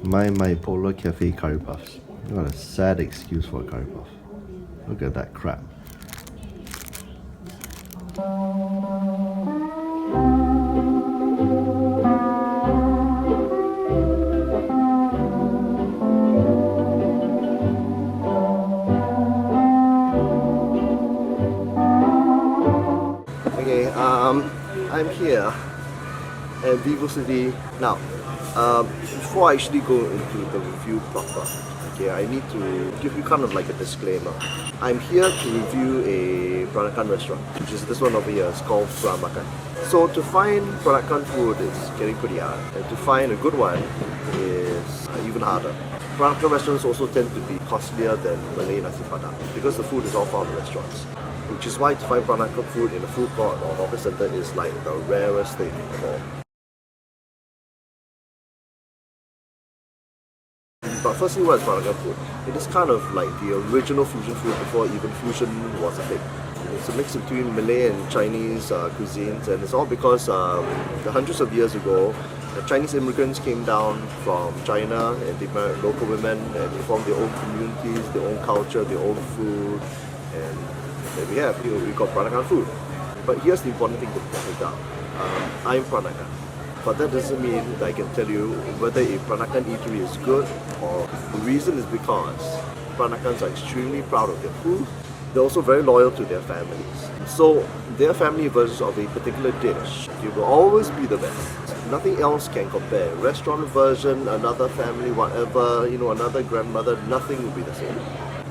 My Polar Cafe curry puffs. What a sad excuse for a curry puff. Look at that crap. Okay, I'm here at Vivo City now. Before I actually go into the review proper, okay, I need to give you kind of like a disclaimer. I'm here to review a Peranakan restaurant, which is this one over here. It's called Peramakan. So to find Peranakan food is getting pretty hard, and to find a good one is even harder. Peranakan restaurants also tend to be costlier than Malay nasi padang because the food is all found in restaurants. Which is why to find Peranakan food in a food court or hawker center is like the rarest thing of all. But firstly, what is Peranakan food? It is kind of like the original fusion food before even fusion was a thing. It's a mix between Malay and Chinese cuisines, and it's all because hundreds of years ago, the Chinese immigrants came down from China and they married local women and they formed their own communities, their own culture, their own food, and there we have, we got Peranakan food. But here's the important thing to point out. I'm Peranakan. But that doesn't mean that I can tell you whether a Peranakan eatery is good, or the reason is because Peranakans are extremely proud of their food. They're also very loyal to their families. So their family versions of a particular dish, it will always be the best. Nothing else can compare. Restaurant version, another family, whatever, another grandmother, nothing will be the same.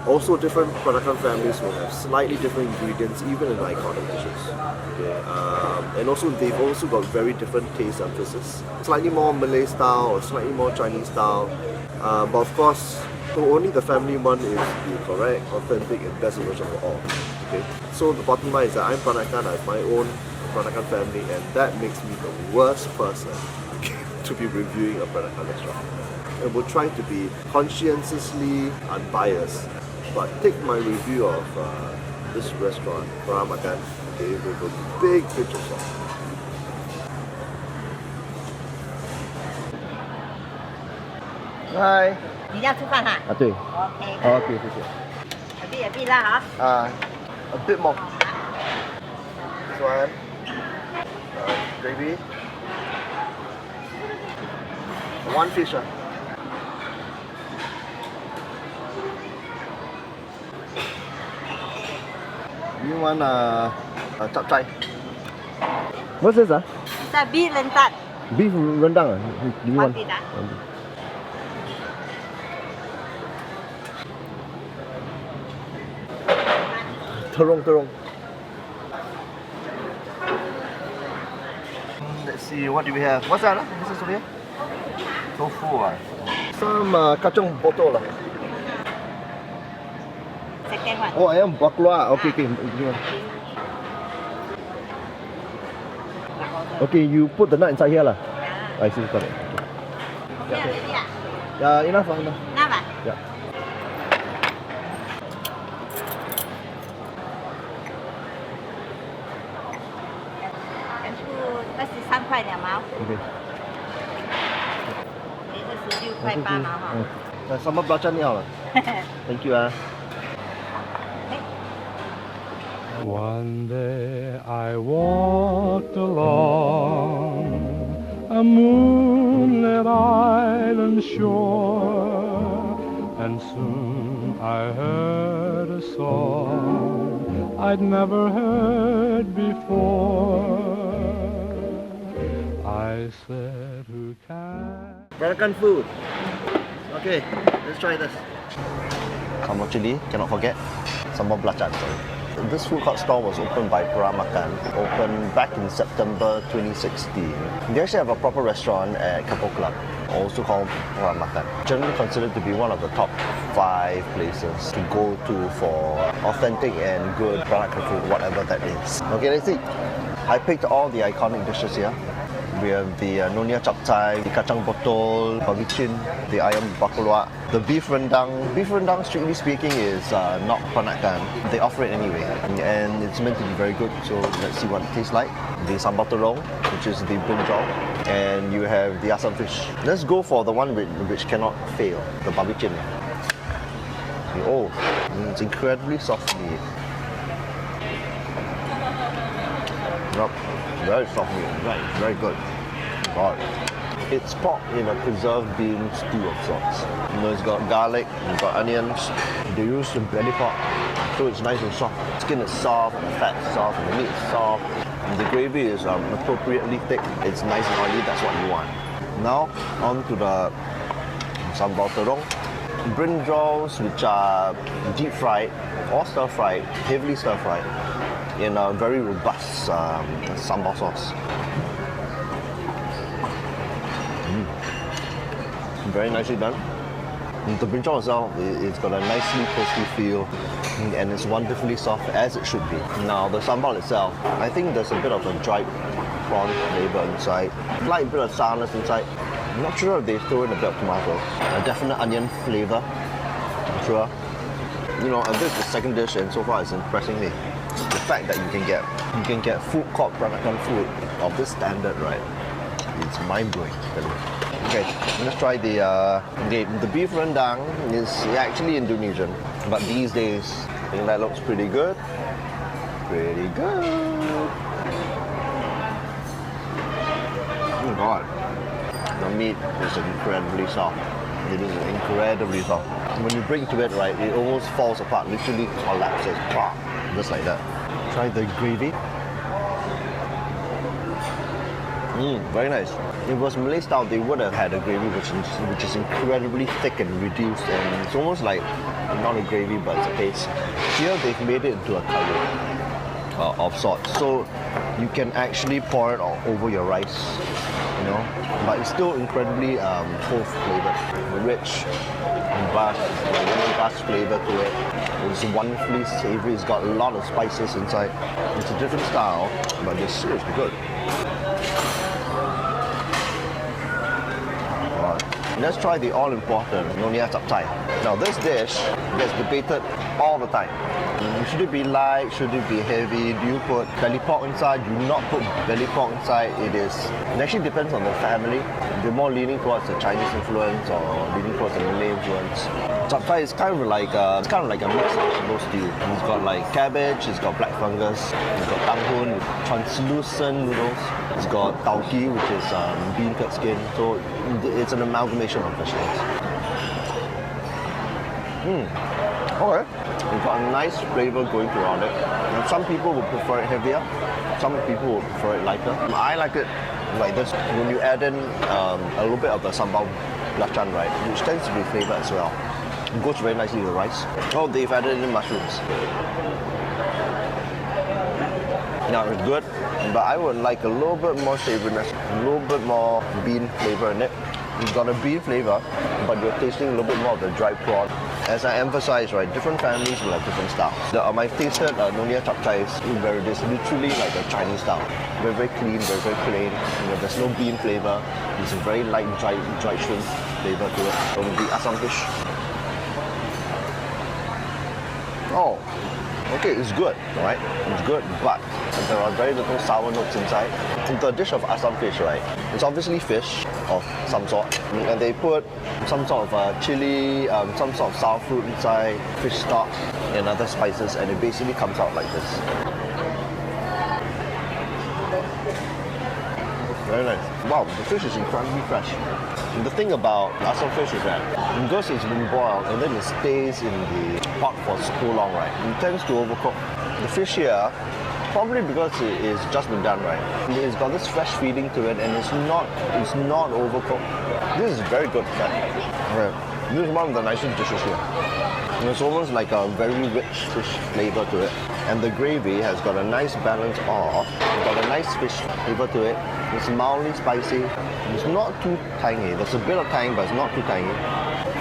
Also, different Peranakan families will have slightly different ingredients, even in iconic dishes. Okay, and also they've also got very different taste emphasis. Slightly more Malay style or slightly more Chinese style. But of course, so only the family one is the correct, authentic, and best version of all. Okay, so the bottom line is that I'm Peranakan. I have my own Peranakan family, and that makes me the worst person to be reviewing a Peranakan restaurant. And we'll try to be conscientiously unbiased. But take my review of this restaurant, Peramakan, okay, with a big pinch of salt. Hi. 你要吃饭哈？对。 OK。OK，谢谢。a bit 啦哈。A bit more. This one. Gravy. One fish. You want chap chai? What's this? It's a beef rendang. Beef rendang. Do you want? One bit, Terong. Let's see, what do we have? What's that? This is over here? Tofu. Some kacang botol. Second one. Oh, ayam bakla. Okay. Okay, you put the nut inside here lah. I see, got it. Yeah, enough. Enough? Yeah. $23块2毛。 Okay. 26块8毛哈。Sambal belacan 要了。Thank you. One day I walked along a moonlit island shore, and soon I heard a song I'd never heard before. I said, who can... Peranakan food. Okay, let's try this. Sambal chili, cannot forget. Sambal belacan, sorry. This food court stall was opened by Peramakan, opened back in September 2016. They actually have a proper restaurant at Keppel Club, also called Peramakan. Generally considered to be one of the top 5 places to go to for authentic and good Peranakan food, whatever that is. Okay, let's see. I picked all the iconic dishes here. We have the nonya chapchai, the kacang botol, babi chin, the ayam bakulwa, the beef rendang. Beef rendang, strictly speaking, is not Peranakan. They offer it anyway, and it's meant to be very good. So let's see what it tastes like. The sambal terong, which is the brinjal, and you have the asam fish. Let's go for the one which cannot fail, the babi chin. Oh, it's incredibly soft meat. Yep, very soft meat, very good. God. It's pork in a preserved bean stew of sorts. You know, it's got garlic, it's got onions. They use some belly pork, so it's nice and soft. The skin is soft, the fat is soft, and the meat is soft. And the gravy is appropriately thick. It's nice and oily, that's what you want. Now, on to the sambal terong. Brinjals, which are deep fried or stir fried, heavily stir fried, in a very robust sambal sauce. Very nicely done. The brinjal itself, it's got a nicely toasty feel, and it's wonderfully soft as it should be. Now the sambal itself, I think there's a bit of a dried prawn flavor inside, a slight bit of sourness inside. I'm not sure if they throw in a bit of tomato. A definite onion flavor, I'm sure. You know, this is the second dish, and so far it's impressing me. The fact that you can get food court Peranakan food of this standard, right? It's mind-blowing. Okay, let's try the beef rendang. Is actually Indonesian, but these days I think that looks pretty good. Pretty good. Oh God, the meat is incredibly soft. It is incredibly soft. When you bring to it, right, it almost falls apart, literally collapses, just like that. Try the gravy. Very nice. If it was Malay style, they would have had a gravy which is incredibly thick and reduced, and it's almost like not a gravy but it's a paste. Here they've made it into a curry of sorts, so you can actually pour it over your rice, you know, but it's still incredibly full flavored, rich, robust, robust flavor to it. It's wonderfully savory. It's got a lot of spices inside. It's a different style, but it's seriously good. Let's try the all-important nonya chapchai. Now this dish gets debated all the time. Should it be light? Should it be heavy? Do you put belly pork inside? Do you not put belly pork inside? It actually depends on the family. They're more leaning towards the Chinese influence or leaning towards the Malay influence. Chapchai is kind of like a mixed vegetable stew. It's got like cabbage, it's got black fungus, it's got tanghun, translucent noodles. It's got tauki, which is bean curd skin. So it's an amalgamation of vegetables. Okay. It's got a nice flavor going throughout it. Now, some people would prefer it heavier, some people would prefer it lighter. I like it like this. When you add in a little bit of the sambal belacan, right, which tends to be flavored as well. It goes very nicely with the rice. Oh, they've added in mushrooms. Now it's good, but I would like a little bit more savoriness, a little bit more bean flavor in it. It's got a bean flavor, but you're tasting a little bit more of the dried prawn. As I emphasize, right, different families will have different styles. My tasted nonya chapchai is literally like a Chinese style. Very, very clean, very, very plain. You know, there's no bean flavor. It's a very light dried shrimp flavor to it. So the asam fish. Oh, okay, it's good, right? It's good, but there are very little sour notes inside. The dish of asam fish, right, it's obviously fish of some sort, and they put some sort of chili, some sort of sour fruit inside, fish stock, and other spices, and it basically comes out like this. Very nice. Wow, the fish is incredibly fresh. And the thing about asam fish is that because it's been boiled and then it stays in the pot for so long, right, it tends to overcook. The fish here, probably because it is just been done right, it's got this fresh feeling to it, and it's not overcooked. This is very good. Okay. This is one of the nicest dishes here. And it's almost like a very rich fish flavor to it. And the gravy has got a nice balance of, it's got a nice fish flavor to it. It's mildly spicy. It's not too tangy. There's a bit of tang, but it's not too tangy.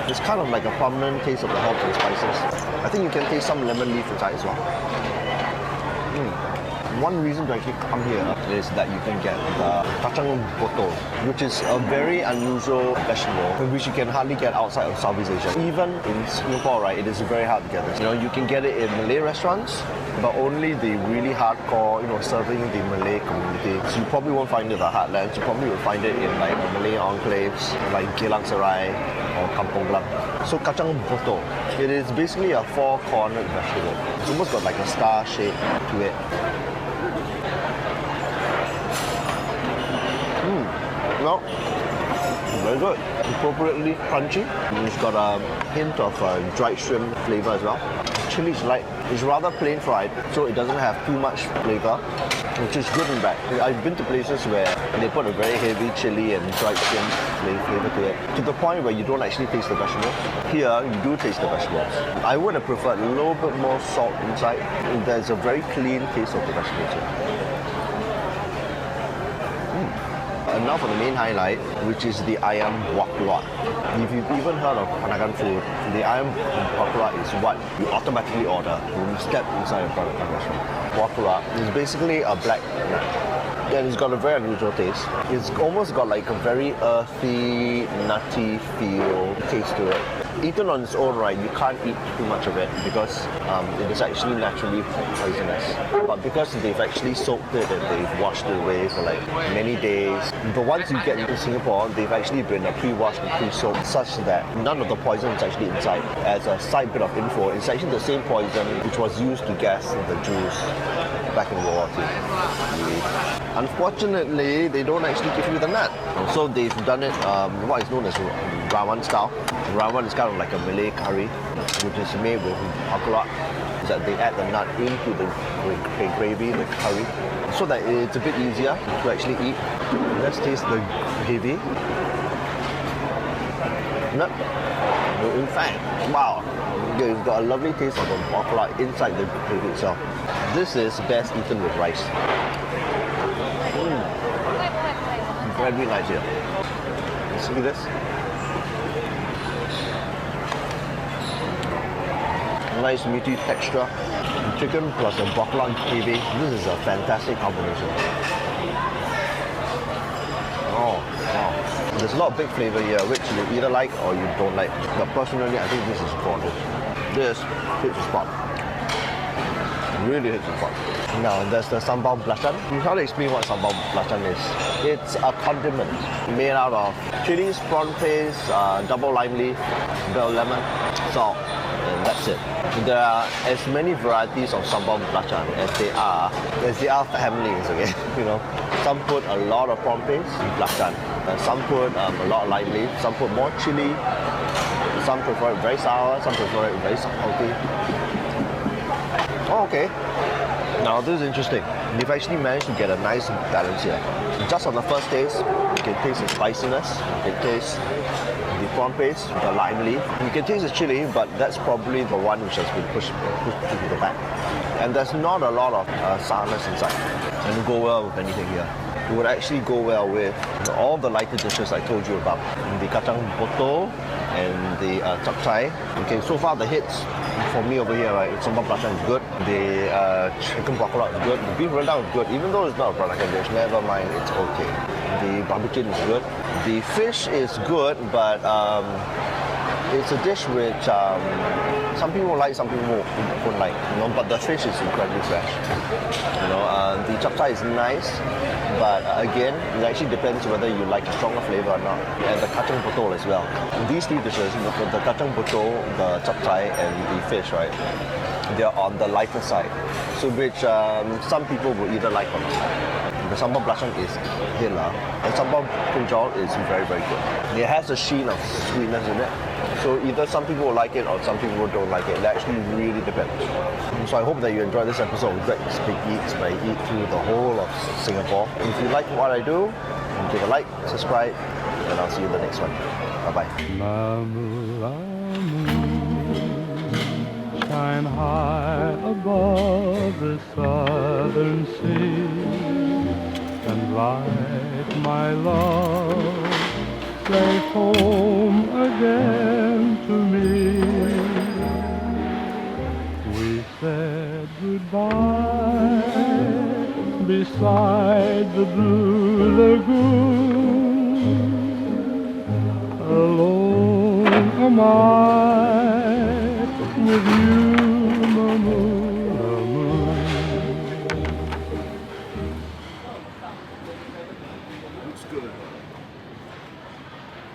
It's kind of like a prominent taste of the herbs and spices. I think you can taste some lemon leaf inside as well. One reason to actually come here is that you can get the kacang boto, which is a very unusual vegetable which you can hardly get outside of Southeast Asia. Even in Singapore, right, it is very hard to get this. You know, you can get it in Malay restaurants, but only the really hardcore, serving the Malay community. So you probably won't find it in the heartlands. You probably will find it in like Malay enclaves, like Geylang Serai or Kampong Glam. So kacang boto, it is basically a four-cornered vegetable. It's almost got like a star shape to it. Well, very good. Appropriately crunchy. It's got a hint of dried shrimp flavor as well. Chili is light. It's rather plain fried, so it doesn't have too much flavor, which is good and bad. I've been to places where they put a very heavy chili and dried shrimp flavor to it, to the point where you don't actually taste the vegetables. Here, you do taste the vegetables. I would have preferred a little bit more salt inside. There's a very clean taste of the vegetables here. And now for the main highlight, which is the ayam buah keluak. If you've even heard of Peranakan food, the ayam buah keluak is what you automatically order when you step inside a Peranakan restaurant. Buah keluak is basically a black nut. And it's got a very unusual taste. It's almost got like a very earthy, nutty taste to it. Eaten on its own, right, you can't eat too much of it because it is actually naturally poisonous. But because they've actually soaked it and they've washed it away for like many days, the ones you get in Singapore, they've actually been pre-washed and pre-soaked such that none of the poison is actually inside. As a side bit of info, it's actually the same poison which was used to gas the Jews back in World War II. Unfortunately, they don't actually give you the nut. So they've done it what is known as Rawan style. Rawan is kind of like a Malay curry, which is made with keluak. That they add the nut into the gravy, the curry, so that it's a bit easier to actually eat. Let's taste the gravy. Nut. In fact, wow, it's got a lovely taste of the keluak inside the gravy itself. This is best eaten with rice. Very nice here. See this? Nice meaty texture. Chicken plus a bakla gravy. This is a fantastic combination. Oh, wow. There's a lot of big flavor here, which you either like or you don't like. But personally, I think this is gorgeous. This hits the spot. Really hits the spot. Now, there's the sambal belacan. You can't explain what sambal belacan is. It's a condiment made out of chilies, prawn paste, double lime leaf, bell lemon, salt, and that's it. There are as many varieties of sambal belacan as there are families, okay? Some put a lot of prawn paste, belacan. Some put a lot of lime leaf. Some put more chili. Some prefer it very sour. Some prefer it very salty. Oh, okay. Now this is interesting. They've actually managed to get a nice balance here. Just on the first taste, you can taste the spiciness, you can taste the prawn paste, the lime leaf. You can taste the chili, but that's probably the one which has been pushed to the back. And there's not a lot of sourness inside. And it will go well with anything here. It would actually go well with all the lighter dishes I told you about. The kacang boto and the chapchai. Okay, so far the hits for me over here, right, sambal belacan is good. The chicken buah keluak is good. The beef rendang is good. Even though it's not a Peranakan dish, never mind, it's okay. The barbecue is good. The fish is good, but it's a dish which some people like, some people won't like. But the fish is incredibly fresh. The chapchai is nice, but again, it actually depends whether you like a stronger flavor or not. And the kacang botol as well. These three dishes, the kacang botol, the chapchai, and the fish, right, they're on the lighter side. So which some people will either like or not. The sambal belacan is killer, and sambal brinjal is very, very good. It has a sheen of sweetness in it. So either some people will like it or some people don't like it. It actually really depends. So I hope that you enjoyed this episode of Greg's Big Eats, where I eat through the whole of Singapore. If you like what I do, give a like, subscribe, and I'll see you in the next one. Bye-bye. Mamula moon, shine high above the southern sea, and like my love, safe home again to me. We said goodbye beside the blue lagoon. Alone am I